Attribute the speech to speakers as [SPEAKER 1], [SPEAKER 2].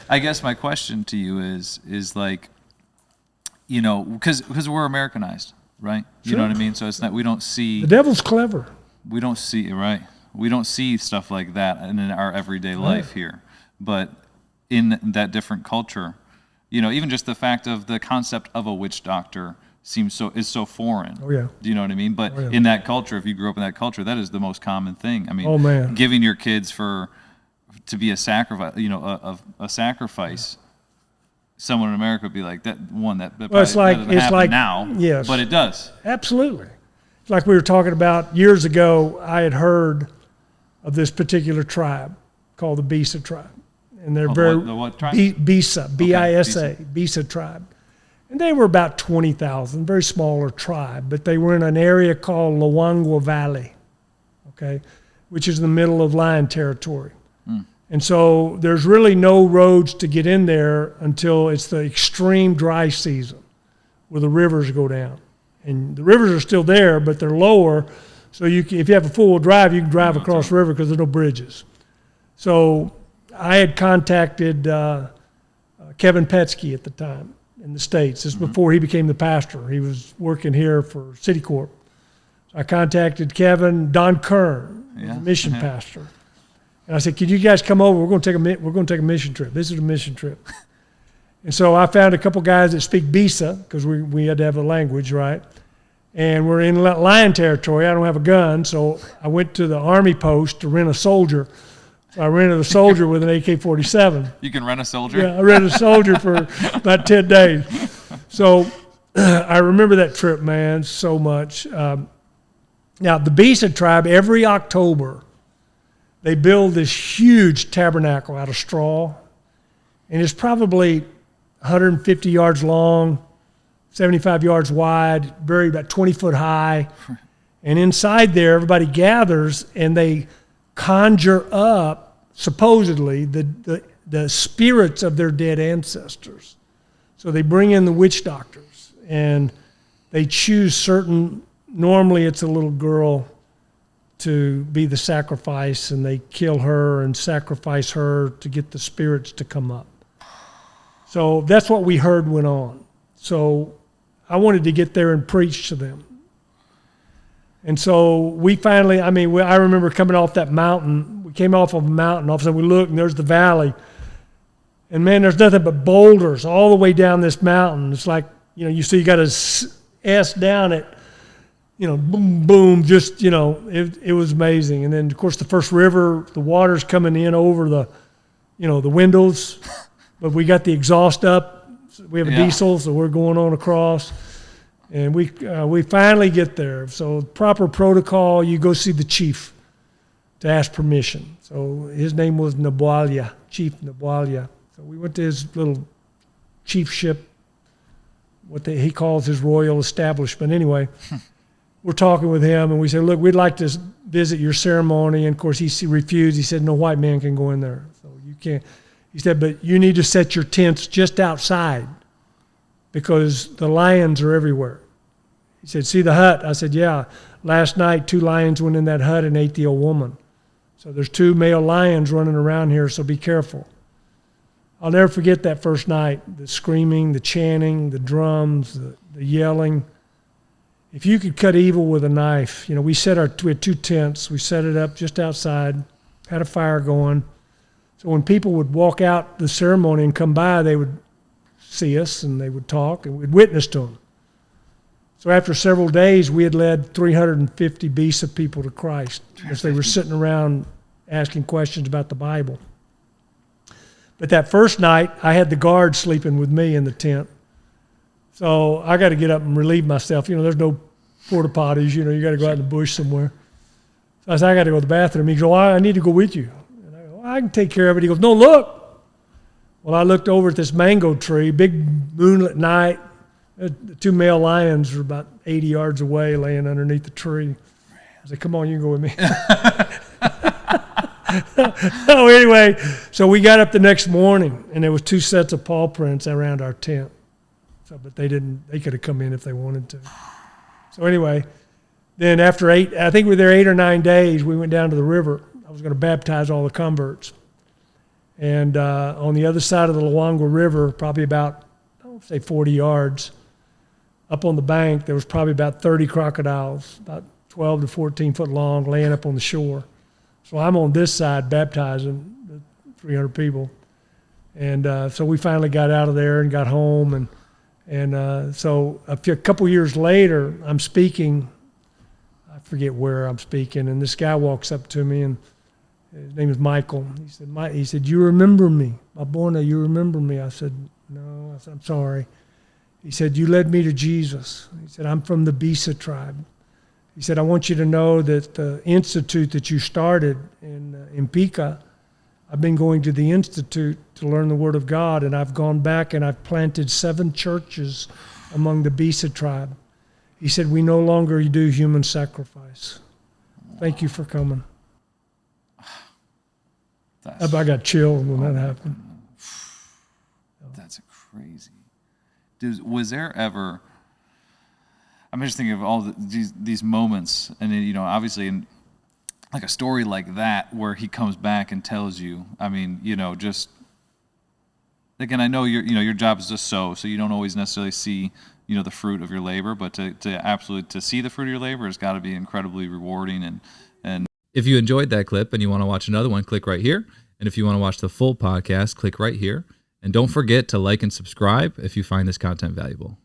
[SPEAKER 1] I guess my question to you is like, you know, because we're Americanized, right? You know what I mean? So it's not, we don't see...
[SPEAKER 2] The devil's clever.
[SPEAKER 1] We don't see, right? We don't see stuff like that in our everyday life here. But in that different culture, you know, even just the fact of the concept of a witch doctor is so foreign.
[SPEAKER 2] Oh, yeah.
[SPEAKER 1] Do you know what I mean? But in that culture, if you grew up in that culture, that is the most common thing. I mean,
[SPEAKER 2] oh, man.
[SPEAKER 1] Giving your kids to be a sacrifice, you know, a sacrifice. Someone in America would be like that.
[SPEAKER 2] Well, it's like
[SPEAKER 1] now,
[SPEAKER 2] yes,
[SPEAKER 1] but it does.
[SPEAKER 2] Absolutely. It's like we were talking about years ago. I had heard of this particular tribe called the BISA Tribe, and they're
[SPEAKER 1] the what tribe?
[SPEAKER 2] BISA, BISA, BISA Tribe, and they were about 20,000, very smaller tribe, but they were in an area called Luangwa Valley, okay, which is in the middle of lion territory. And so there's really no roads to get in there until it's the extreme dry season where the rivers go down. And the rivers are still there, but they're lower. So if you have a four-wheel drive, you can drive across the river because there's no bridges. So I had contacted Kevin Petsky at the time in the States. This is before he became the pastor. He was working here for Citicorp. So I contacted Kevin, Don Kern, the mission pastor. And I said, "Could you guys come over? We're going to take a mission trip. This is a mission trip." And so I found a couple guys that speak BISA because we had to have a language, right? And we're in lion territory. I don't have a gun, so I went to the army post to rent a soldier. So I rented a soldier with an AK-47.
[SPEAKER 1] You can rent a soldier?
[SPEAKER 2] Yeah, I rented a soldier for about 10 days. So I remember that trip, man, so much. Now, the BISA tribe, every October, they build this huge tabernacle out of straw, and it's probably 150 yards long, 75 yards wide, about 20 foot high. And inside there, everybody gathers, and they conjure up, supposedly, the spirits of their dead ancestors. So they bring in the witch doctors, and they choose normally it's a little girl, to be the sacrifice, and they kill her and sacrifice her to get the spirits to come up. So that's what we heard went on. So I wanted to get there and preach to them. And so we finally, I remember coming off that mountain. We came off of a mountain. All of a sudden we looked, and there's the valley. And man, there's nothing but boulders all the way down this mountain. It's like, you see you got a S down it, boom, boom, just, it was amazing. And then, of course, the first river, the water's coming in over the windows, but we got the exhaust up. We have a diesel, so we're going on across. And we finally get there. So proper protocol, you go see the chief to ask permission. So his name was Nabualia, Chief Nabualia. So we went to his little chiefship, he calls his royal establishment. Anyway, we're talking with him, and we said, "Look, we'd like to visit your ceremony." And of course, he refused. He said, "No white man can go in there, so you can't." He said, "But you need to set your tents just outside because the lions are everywhere." He said, "See the hut?" I said, "Yeah. Last night, 2 lions went in that hut and ate the old woman. So there's 2 male lions running around here, so be careful." I'll never forget that first night, the screaming, the chanting, the drums, the yelling. If you could cut evil with a knife, we had 2 tents. We set it up just outside, had a fire going. So when people would walk out the ceremony and come by, they would see us and they would talk and we'd witness to them. So after several days, we had led 350 BISA people to Christ as they were sitting around asking questions about the Bible. But that first night, I had the guard sleeping with me in the tent. So I got to get up and relieve myself. There's no porta potties. You got to go out in the bush somewhere. So I said, "I got to go to the bathroom." He goes, "Oh, I need to go with you." And I go, "I can take care of it." He goes, "No, look." Well, I looked over at this mango tree, big moonlit night. The 2 male lions were about 80 yards away laying underneath the tree. I said, "Come on, you can go with me." So anyway, so we got up the next morning, and there was 2 sets of paw prints around our tent. So, but they could have come in if they wanted to. So anyway, then after I think we were there 8 or 9 days, we went down to the river. I was going to baptize all the converts. And on the other side of the Luangwa River, probably about, I don't say 40 yards, up on the bank, there was probably about 30 crocodiles, about 12 to 14 foot long, laying up on the shore. So I'm on this side baptizing the 300 people. And so we finally got out of there and got home. And so a couple years later, I'm speaking, I forget where I'm speaking, and this guy walks up to me, and his name is Michael. He said, "You remember me, Babona, you remember me?" I said, "No." I said, "I'm sorry." He said, "You led me to Jesus." He said, "I'm from the BISA Tribe." He said, "I want you to know that the institute that you started in Pica, I've been going to the institute to learn the Word of God, and I've gone back and I've planted 7 churches among the BISA Tribe." He said, "We no longer do human sacrifice. Thank you for coming." I got chills when that happened.
[SPEAKER 1] That's crazy. Was there ever? I'm just thinking of all these moments, and then, obviously, in like a story like that, where he comes back and tells you. I mean, just again, I know your job is to sow, so you don't always necessarily see the fruit of your labor, but to see the fruit of your labor has got to be incredibly rewarding. And
[SPEAKER 3] if you enjoyed that clip and you want to watch another one, click right here. And if you want to watch the full podcast, click right here. And don't forget to like and subscribe if you find this content valuable.